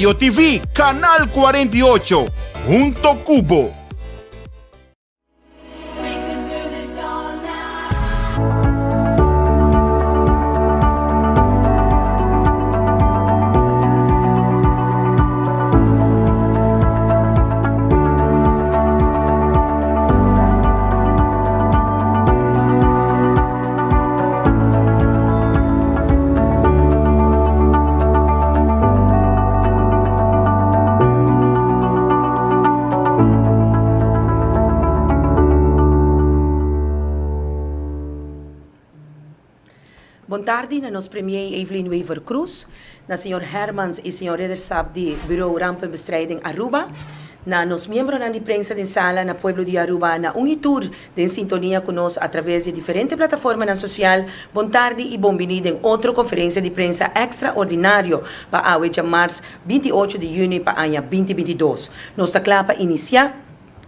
Radio TV, Canal 48, Punto Cubo. Boa tarde, na nos premier Evelyn Weaver Cruz, na Sr. Hermans e Sr. Redersab de Bureau Rampenbestrijding Aruba, na nos membros de prensa de sala na Pueblo de Aruba, na tour de sintonia conosco através de diferentes plataformas na social. Boa tarde e bem-vindo em outra conferência de prensa extraordinário para a de março 28 de junho para o ano 2022. Nossa clapa iniciar.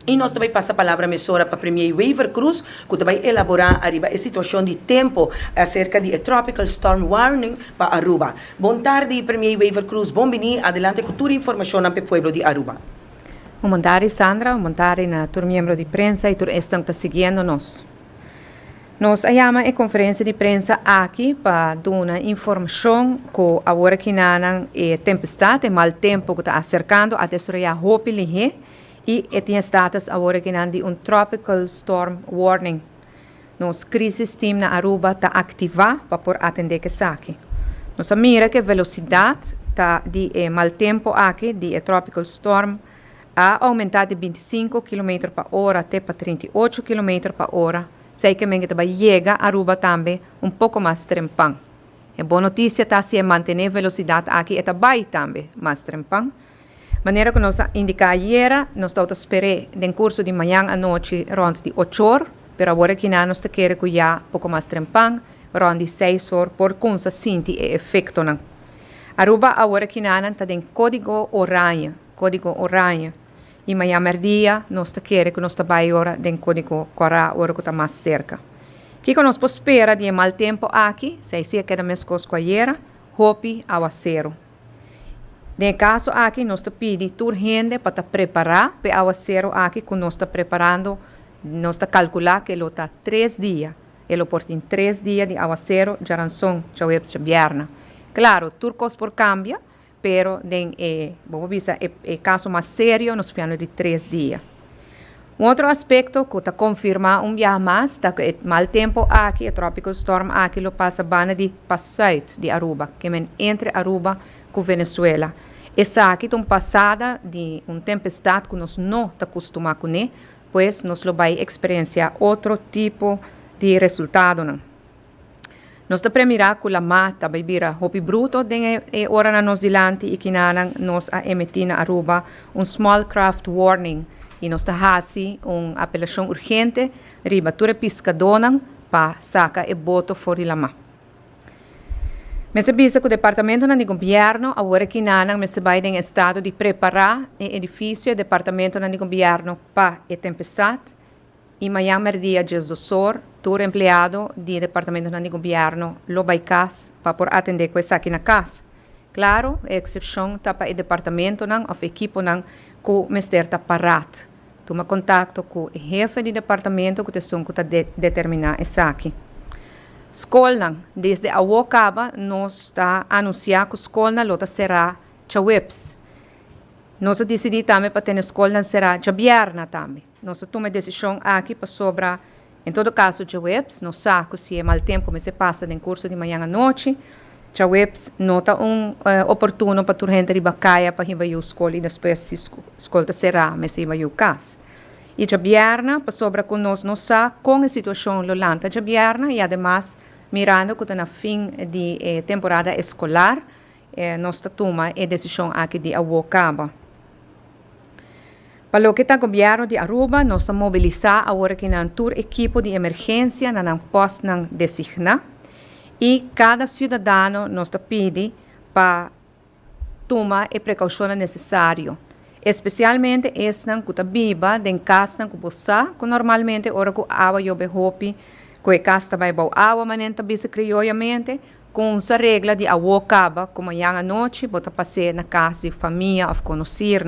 E nós também passa a palavra à emissora para a Premier Weaver Cruz, que vai elaborar a situação de tempo acerca de Tropical Storm Warning para Aruba. Boa tarde, Premier Weaver Cruz. Bom-vindo. Adelante com toda a informação para o povo de Aruba. Boa tarde, Sandra. Boa tarde a todos os membros de prensa e todos estão seguindo-nos. Nós chamamos a conferência de prensa aqui para dar uma informação que agora que não é tempestade, é mau tempo que está acercando a desarrollar Hopi Lihe. E tem status agora que não de Tropical Storm Warning. Nossa crise team na Aruba está ativa para por atender que saque. Nossa mira que a velocidade tá de mau tempo aqui de Tropical Storm a aumentar de 25 km por hora até para 38 km por hora. Sei que menga vai chegar a Aruba também pouco mais trempang. A boa notícia tá se manter a velocidade aqui está bem também mais trempang. Maneira que nós indicamos, nós estamos esperando no curso de manhã à noite, rond de 8 horas, mas agora que nós queremos que já pouco mais trempang, rond de 6 horas, por conta sente o efeito. Aruba agora que nós está em código orange, e manhã merdia, nós queremos que nós trabalhemos agora em código corá, hora que está mais cerca. O que nós esperamos de mau tempo aqui, se é que da mesma coisa que ayer, Hopi aguacero. No caso aqui, nós pedimos toda gente para preparar para o aguacero aqui, que nós estamos preparando, nós calculamos que ele está 3 dias. Ele pode ter 3 dias de aguacero, já são, já é viernes. Claro, tudo coisa por cambia, mas vamos ver, o caso mais sério, nós precisamos de 3 dias. Outro aspecto que está confirmado dia mais, está que o mau tempo aqui, o Tropical Storm aqui, lo passa bana de sul de Aruba, que é entre Aruba com Venezuela. Essa aqui é uma passada de tempestade que nós não estamos acostumados com ele, pois nós vamos experienciar outro tipo de resultado. Nós estamos premirar com a mata, vai vir a Hopi Bruto, de hora na nós dilante e que nós emitimos na Aruba small craft warning, e nós estamos uma apelação urgente, riba toda pescadora para sacar e boto fora da mar. Mas sabia que o departamento do governo agora que nós vai em estado de preparar o edifício e departamento do governo para a tempestade. E amanhã merdia do sor, todo empregado do departamento do governo lo vai casa para por atender com essa aqui na casa. Claro, a exceção está para o departamento ou a equipe que o mestre está parado. Toma contato com o chefe do departamento que está determinar essa aqui. Escola, desde a Wokaba, nós está anunciando que a escola será Chaweps. Nós decidimos também para ter a escola será Jabierna também. Nós tomamos a decisão aqui para sobrar, em todo caso, Chaweps. Nós sabemos se é mau tempo, mas se passa no curso de manhã à noite. Chaweps não está oportuno para a gente ir para ir a escola e depois a escola será, mas ir a casa. E Jabierna, para sobra com nós com a situação lolanta Jabierna e, además, mirando que está na fim de temporada escolar, nós tomamos a decisão aqui de Awokaba. Para o que está o governo de Aruba, nós mobilizamos agora que não tur equipo de emergência não posto designar e cada cidadão nós pede para tomar a precaução necessária. Especialmente esse que está viva em casa que que normalmente ora que água jobe hopi que a casa vai bom água manenta bisa criolhamente com essa regra de agua acaba, como amanhã à noite, bota passear na casa de família ou conhecer.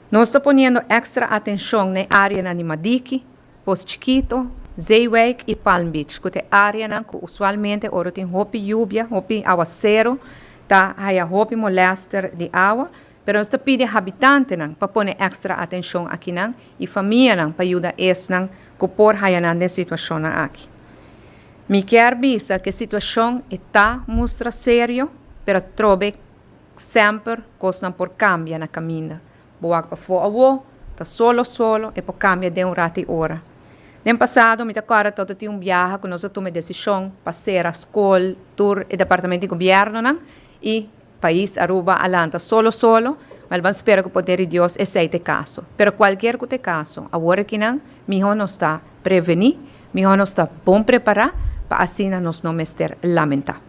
Nós estamos ponendo extra atenção na área na Nimadiki, Posto Chiquito, Zeewijk e Palm Beach, que é área que usualmente ora tem hopi lluvia, hopi aguacero, tá aí hopi molester de água, pero nós pedimos habitantes para pôr extra atenção aqui e família para ajudar esse que por aí na situação aqui. Me quer dizer que a situação está muito séria, pero trobe sempre coisas por cambiar na caminho. Boa para fora, está solo e por cambiar de rato e hora. No passado, me acordo todo tinha viagem que nós tomamos decisão para ser a escola, tour e departamento de governo e país Aruba alanta solo, mas vamos esperar que o poder de Deus aceite caso. Pero qualquer que caso, agora que não, melhor não está prevenir, melhor não está bom preparar, para assim nós não estar lamentar.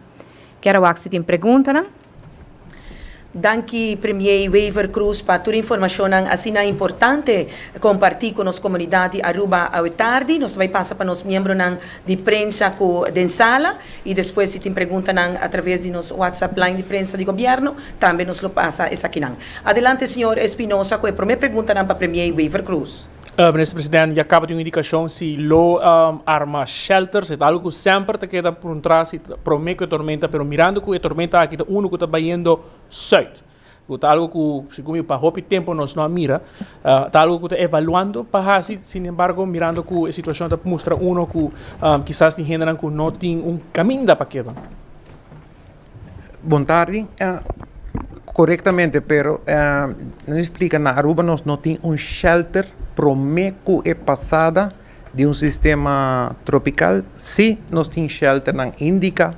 Quero que se tem pergunta, não? Danke, Premier Weaver Cruz, para toda a informação assim importante compartilhar com a comunidade Aruba ao tarde. Nós vamos passar para os membros de prensa da sala e depois, se tem pergunta através de nosso WhatsApp line de prensa de governo, também nos lo passa essa aqui. Adelante, senhor Espinosa, com a primeira pergunta para Premier Weaver Cruz. Ministro Presidente, já acaba de uma indicação se lo arma shelters, é algo que sempre te queda por trás, promete que a tormenta, pero mirando que a tormenta aqui está uno que está indo sul. Está algo que, segundo para o tempo, nós não mira, está algo que está evaluando para assim, sin embargo, mirando que a situação está mostra uno que quizás tem gente que não tem caminho para quedar. Boa tarde. Correctamente, pero não explica na Aruba nós não tem shelter promeco é passada de sistema tropical. Se nós tem shelter não indica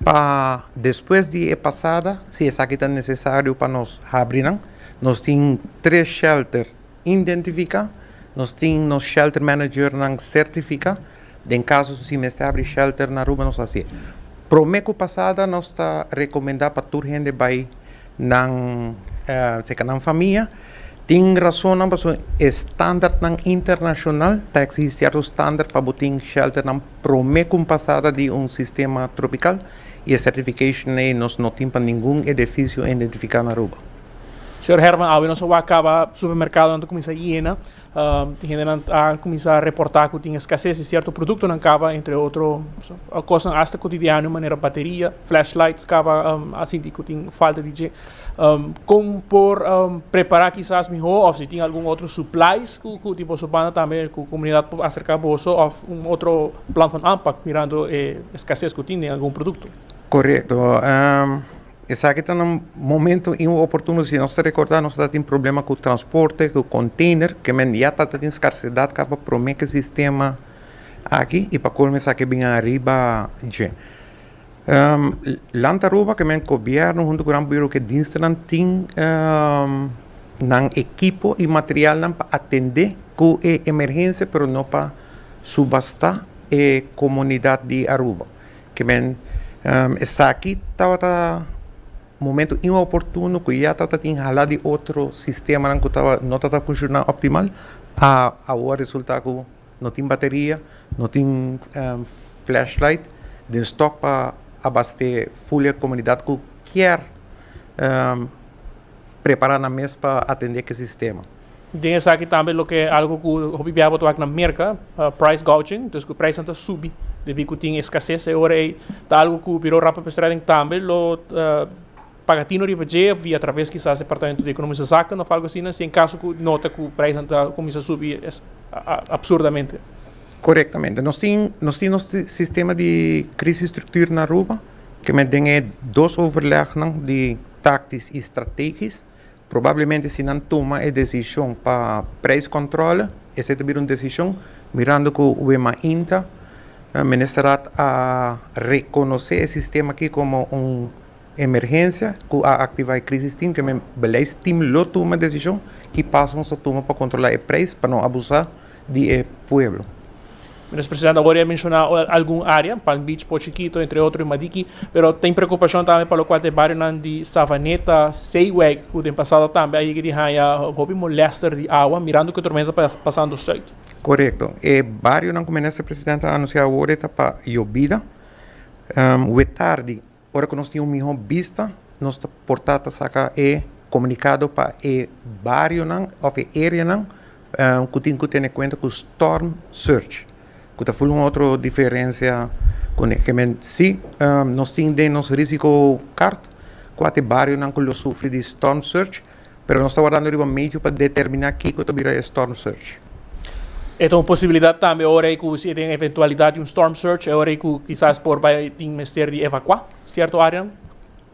para depois de passada, se é que é necessário para nós abrir, nós tem 3 shelter identifica, nós tem nos shelter manager não certifica. Em caso se me está abrir shelter na Aruba nós assim. Promeco passada nós está recomendar para toda gente vai nang família tem razão para standard nang internacional tá existe certo standard para botar shelter nang promeco passada de sistema tropical e a certification nós não tem para nenhum edifício identificado na Aruba. Senhor Herman, ao nós acaba supermercado onde começa a hiena, tem gente a começar a reportar que tem escassez de certo produto não acaba entre outro coisa hasta cotidiano, maneira bateria, flashlights acaba assim que tem falta de como por preparar quizás melhor ou se tem algum outro supplies que tipo supana também que a comunidade acerca bolso ou outro plano de impact mirando escassez que tem em algum produto. Correto. Essa aqui está num momento inoportuno, se nós recordar, nós temos problema com o transporte, com o container, que já está tendo escassidade, que promete o sistema aqui, e para começar aqui bem arriba, já. Lá na Aruba, que o governo, junto com o bureau que diensten, tem equipo e material para atender com a emergência, mas não para subastar a comunidade de Aruba. Que essa aqui estava momento inoportuno que já está enrolado de outro sistema que não está funcionando optimal, o resultado que não tem bateria, não tem flashlight, de estoque para abastecer a comunidade que quer preparar na mesa para atender aquele sistema. Tem essa aqui também que é algo que o Hobby Biabo está na merca, price gouging, então o preço está subindo, devido que tem escassez, e agora está algo que o Biro Rampa Pestrading também pagatino ribeje via através quizás departamento de economia saca não algo assim se em caso que nota que o preço começa a subir absurdamente. Corretamente. Nós temos nosso sistema de crise estrutura na Aruba que tem 2 overleg de táticas e estratégias. Provavelmente se não toma a decisão para preço controle, essa é uma decisão mirando que o EMA-INTA ministra a reconhecer o sistema aqui como emergência, que a ativar a crise team, que me beleza team lo toma decisão que passam a tomar para controlar o preço, para não abusar do povo. Ministro Presidente, agora ia mencionar alguma área, Palm Beach, Posto Chiquito, entre outros, Madiki, mas tem preocupação também para o qual tem bairro de Savaneta, Zeewijk, que tem passado também, aí que tem houve molester de água, mirando que a tormenta passando certo. Correto. O bairro, como o Ministro Presidente anunciou agora, está para llovida. tarde, ora que nós temos uma vista, nós portata saca comunicado para o barrio não, ou a área não, que tem em conta com storm surge. Que foi uma outra diferença com que sim, nós temos risco carta, quatro barrio não que sofre de storm surge, mas nós estamos dando um meio para determinar que vira storm surge. Então, possibilidade também, agora que se tem eventualidade de storm surge, agora que quizás por vai ter mestre de evacuar certo área?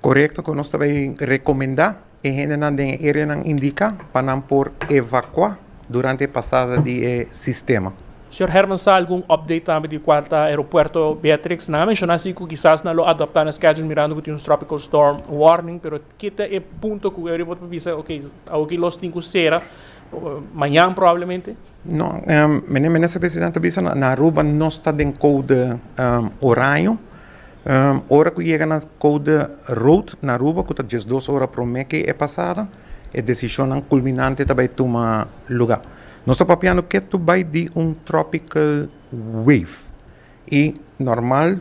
Correto, que nós também recomendar e gente na área não indica para não por evacuar durante a passada de sistema. Sr. Herman, sa algum update também de quarta aeroporto Beatrix? Na mencionar assim que quizás não lo adaptar na schedule mirando que tem tropical storm warning, pero kita é ponto que o aeroporto pisa, ok, aqui los cinco será amanhã provavelmente. Não, menina presidente bisa na Aruba não está em code horário. Hora que chega na code road na Aruba, que está 12 horas por mês que é passada, a decisão culminante também toma lugar. Nós estamos papiando que tu vai de tropical wave. E normal,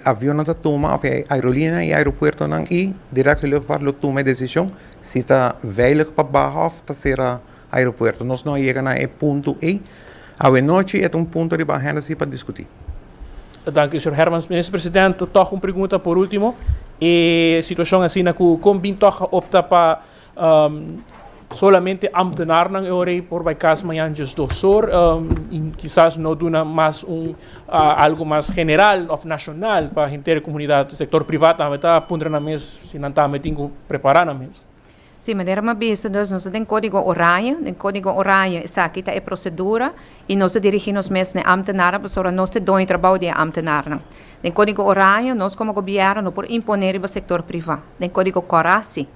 avião não toma, a aerolínea e aeroporto não, e direto levar toma a decisão se está veilig para baixo, está será aeroporto. Nós não chegamos a ponto E. A noite é ponto de barreira para discutir. Dank u, Sr. Hermans. Minister Presidente, toch uma pergunta por último. E situação assim na que como toch opta para solamente ambtenaar ng ore por by caso mayan just dosor quizás no duna más algo más general of nacional para a inteira comunidade sector privado também está pondre na mesa se não está metendo preparar na mesa. Sim, mas era uma vez, nós temos código horário, o código horário aqui é procedura e nós dirigimos mesmo a ambtenaren, para nós temos trabalho de ambtenaren. O código horário, nós como governo, por imponer o sector privado. O código corasi,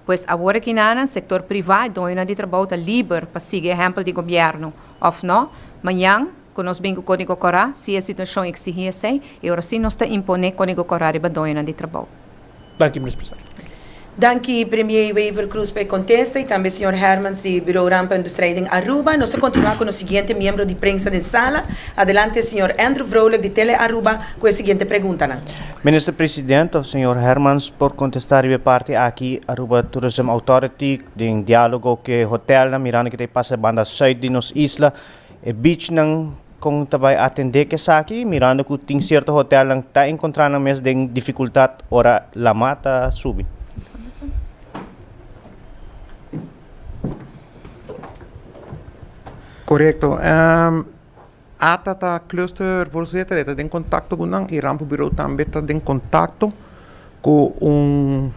pois agora que no sector privado, nós de trabalho livre para seguir exemplo de governo, ou não, amanhã, quando nós vemos o código corá, se a situação exigir assim, e agora sim nós imponer o código corá para nós de trabalho. Dank u, minister Presidente. Dank u, Premier Weaver Cruz, para contesta e também Sr. Hermans, do Bureau Rampa e Bestrijding Aruba. Nós continuamos com o seguinte membro de prensa de sala. Adelante, Sr. Andrew Vrolijk, de Tele Aruba, com a seguinte pergunta. Minister Presidente, o Sr. Hermans, por contestar a parte aqui, Aruba Tourism Authority, em diálogo que o hotel na Miranda que tem passa banda sul de nos isla, e beach não com também atender que aqui, Miranda que tem certo hotel não está encontrando mesmo de dificuldade ora la mata subir. Correcto. Ata cluster voorzitter está em contato com nós e Rampo Bureau também está em contato com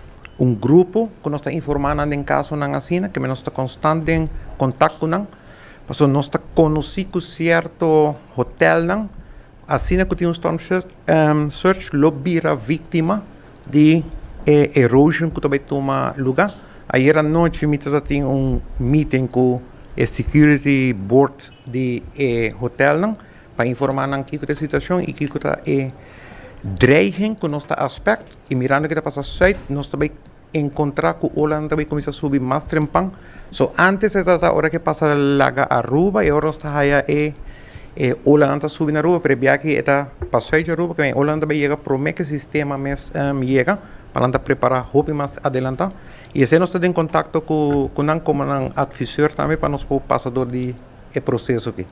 grupo que nós está informando em caso não assim, que nós está constante em contato com nós. Mas nós está conhecido certo hotel não, assim que tem storm search, lobira vítima de erosion que também toma lugar. Ayer à noite eu tinha meeting com o security board de hotel para informar aqui da situação e que está dreiging com nosso aspecto e mirando que está passando site nós também encontrar com Holanda também começa a subir mais trempang. So antes era a hora que passa laga Aruba e agora está aí Holanda subir na Aruba para ver que está passando Aruba que Holanda vai chegar para que o sistema mais chega para andar preparar roupa mais adelante. E esse nós estamos em contato com como advisor também para nós passador de processo aqui.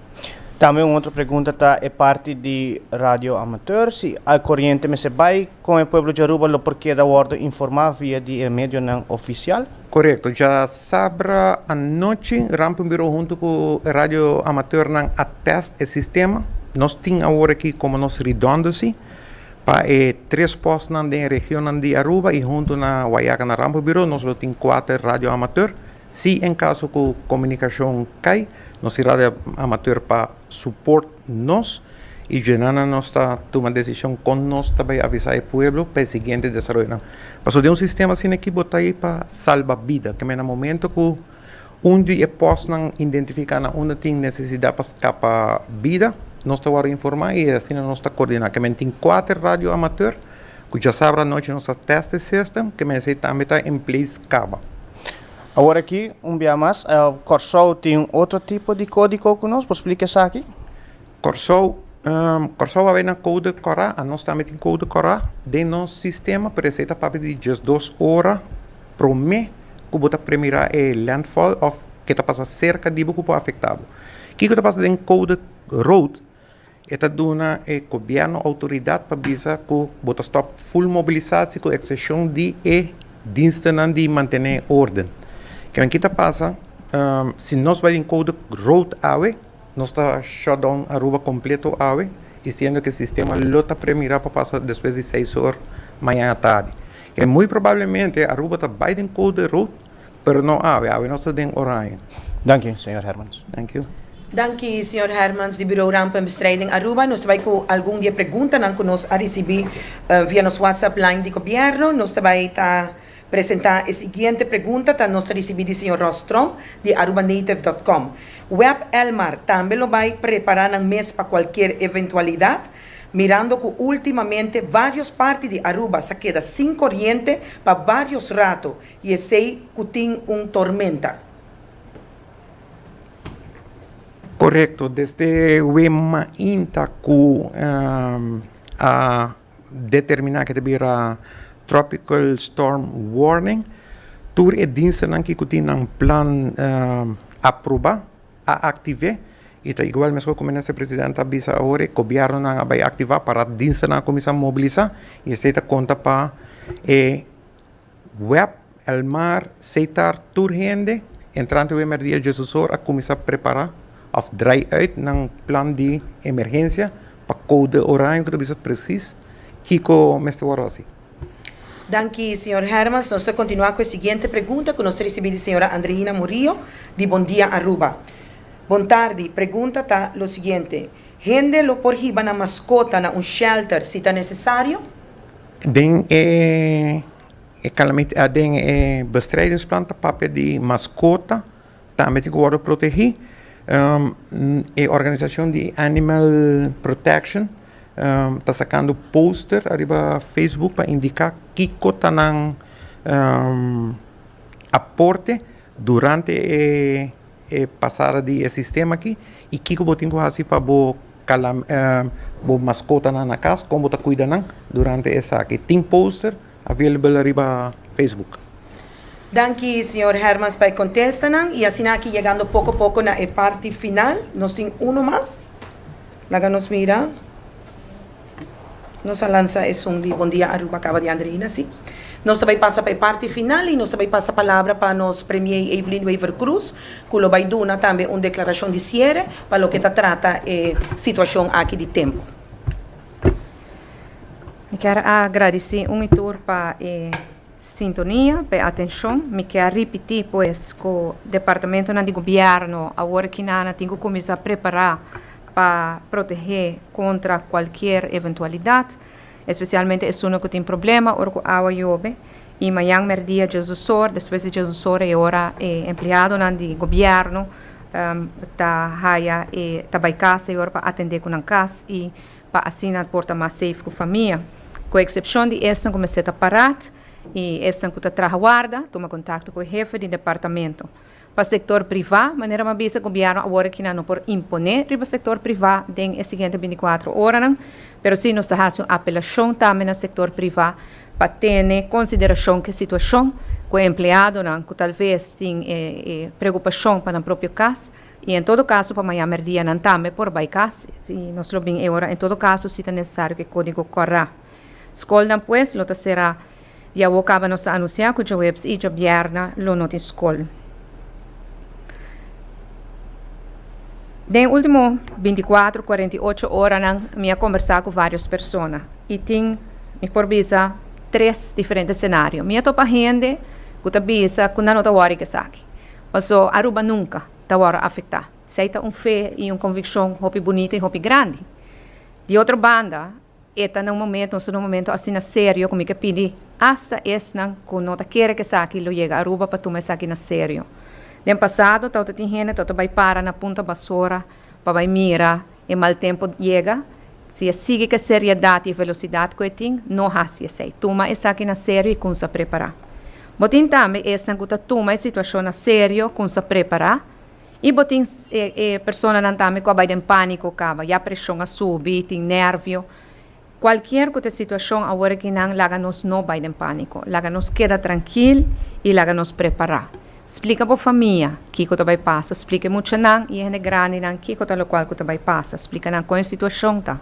Também uma outra pergunta tá é parte de rádio amador se a corrente me se vai com o povo de Aruba lo porque da ordem informar via de meio não oficial. Correto, já sabra a noite Rampo Bureau junto com a rádio amador não atesta o sistema. Nós temos agora aqui como nós redundancy para 3 postos na região de Aruba e junto na Guayaca na Rampo Bureau nós temos 4 rádio amador. Se em caso que comunicação cai, nós rádio amador para suporte nós e já nós está tomando decisão com nós também avisar o povo para o seguinte desenvolvimento. Mas de sistema assim aqui botar aí para salvar vida, que no momento que onde é possam identificar onde tem necessidade para escapar vida, nós estamos a informar e assim nós está coordenando. Que tem 4 rádio amador que já sabe a noite nós testa o sistema, que também está em place caba. Agora aqui, dia mais, Corsol tem outro tipo de código que nós, explica isso aqui? Corsol Corso vai na code cora, a nós também tem code cora, de nosso sistema, precisa para de just 2 horas por mês, que bota primeira é landfall of que está passando cerca de buco afetado. Que está passando em code road, esta dona é governo autoridade para dizer que bota stop full mobilização com exceção de diensten de manter ordem. Que está passando, se nós vamos em code road ave, nós está shutdown Aruba completo ave, e sendo que o sistema lota primeira para passar depois de 6 horas manhã à tarde. Que muito provavelmente Aruba está bem em code road, pero não ave não está em horário. Dank u, senhor Hermans. Thank you. Danke, Sr. Hermans, do Bureau Rampenbestrijding Aruba. Nós também com algum dia pergunta que nós a receber via nosso WhatsApp line de governo. Nós também está apresentar a seguinte pergunta que nós recebi do Sr. Rostrom de arubanative.com. Web Elmar também lo vai preparar um mês para qualquer eventualidade, mirando que ultimamente várias partes de Aruba se queda sem corrente para vários ratos e sei que tem tormenta. Correcto, desde o INTA que a determinar que deverá Tropical Storm Warning, tur e diensten que tem um plan aprovar, a ativar, e tá igual mesmo como a presidenta avisa agora, o governo não vai ativar para diensten começar a mobilizar, e essa conta para web, el mar, aceitar tur gente, entrando em emergência Jesus a começar a preparar of dry uit ng plan de emergência para code horário que deve preciso Kiko Mr. Warossi. Danke, Sr. Hermans. Nós vamos continuar com a seguinte pergunta que nós recebemos da senhora Andreina Murillo, de Bom Dia Aruba. Boa tarde. Pergunta está o seguinte. Gente lo por riba na mascota na shelter se está necessário? Den bestrijdingsplannen papel de mascota também tem que worden proteger. A organização de Animal Protection está sacando poster arriba Facebook para indicar que está nang aporte durante a passada de sistema aqui e que eu tenho que fazer para bo mascota na casa como está cuidando durante essa aqui tem poster available arriba Facebook. Danke, Sr. Hermans, para contestar. E assim aqui, chegando pouco a pouco na parte final, nós temos mais. Laga nos mira. Nossa lança é de Bom Dia Aruba, acaba de Andreina, sim. Nós também passa para a parte final e nós também passa a palavra para nos Premier Evelyn Weaver Cruz, que vai dar também uma declaração de cierre para o que trata a situação aqui de tempo. Eu quero agradecer tour para sintonia, para atenção. Me quero repetir, pois, que o Departamento de Governo, agora que nós temos que começar a preparar para proteger contra qualquer eventualidade, especialmente é que tem problema, ou que a água chove, e amanhã, merdia, Jesus, depois de Jesus, e agora empregado do governo, está vai casa, e agora para atender com a casa, e para assim porta mais safe com a família. Com exceção de essa, comecei a parar, e essa que está guarda, toma contato com o chefe do departamento. Para o setor privado, maneira uma vez o governo agora que não por imponer para o setor privado tem as seguintes 24 horas, mas sim nós temos uma apelação também no setor privado para ter consideração que a situação com o empregado que talvez tem preocupação para a própria casa e em todo caso para amanhã merdia não também por vai casa e nós lo bem agora em todo caso se é necessário que o código corra. Escola pues lo será já o acaba nos anunciar que o webs e o governo lo not escola. Nos últimos 24, 48 horas, eu conversar com várias pessoas e tenho, por visa, 3 diferentes cenários. Eu estou para gente que está visa que não está worried que sabe. Mas Aruba nunca está worried afetar. Se está fé e convicção hopi bonita e hopi grande. De outra banda, está num momento assim sério, como que pedir, hasta esse que não quer que sabe, lo chega a Aruba para tomar isso aqui na sério. No passado, tem gente que vai para na ponta basura, para vai mirar, e mal tempo chega, se sigue que seriedade e velocidade que tem, não hace isso. Toma isso aqui na sério e com se preparar. Mas também essa que toma a situação na sério, com se preparar, Ibo ting persona nantami ko abay den pânico kaba, ya pressão a subir, ting nervio. Qualquer coisa situação agora que não laga nos não vai den pânico, laga nos queda tranquilo e laga nos preparar. Explica para a família que coisa vai passar, explica muito não e é grande não que coisa lo qual coisa vai passar, explica não qual é a situação tá.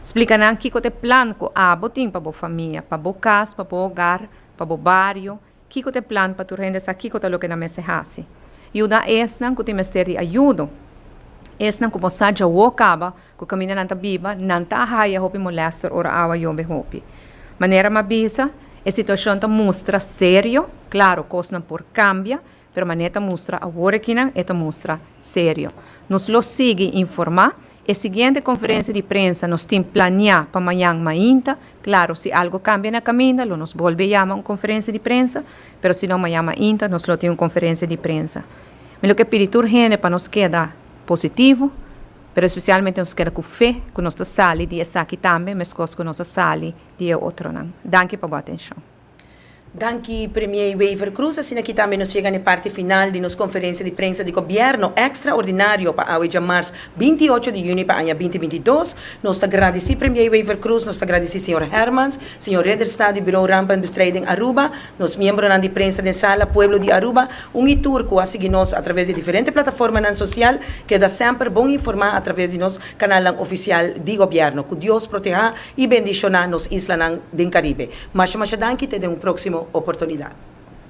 Explica não que coisa plano ko botim para a família, para a casa, para o hogar, para o bairro, que coisa plano para tu render sa que coisa lo que na mesa hasi. E o da não que te mesteri ajuda. Não como saja o acaba, que caminha nanta biba, nanta haya hopi molester ora awa yombe hopi. Maneira mabisa, a situação ta mostra sério, claro, coisa por cambia, pero maneta mostra agora que não, eta mostra sério. Nos lo sigue informar, a seguinte conferência de prensa nos tem planear para amanhã mainta, claro, se algo cambia na caminha, lo nos volve chamar uma conferência de prensa, pero se não amanhã mainta, nos lo tem uma conferência de prensa. Mas o que peditur gente para nos quedar positivo, pero especialmente nos queda com fé, que nós sali dia aqui também, mas que nós sali dia outro não. Danke para a atenção. Danke, Premier Wever Cruz. Assim aqui também nos chega na parte final de nossa conferência de prensa de governo extraordinário para o dia março 28 de junho para o ano 2022. Nós agradecemos, Premier Wever Cruz, nós agradecemos, Sr. Hermans, Sr. Rederstad, do Bureau Rampenbestrijding Aruba, nos membros de prensa de sala Pueblo de Aruba, tour que a seguir-nos através de diferentes plataformas social, que dá sempre bom informar através de nosso canal oficial de governo. Que Deus proteja e bendiciona nos islas do Caribe. Mas danke, te dê próximo oportunidade.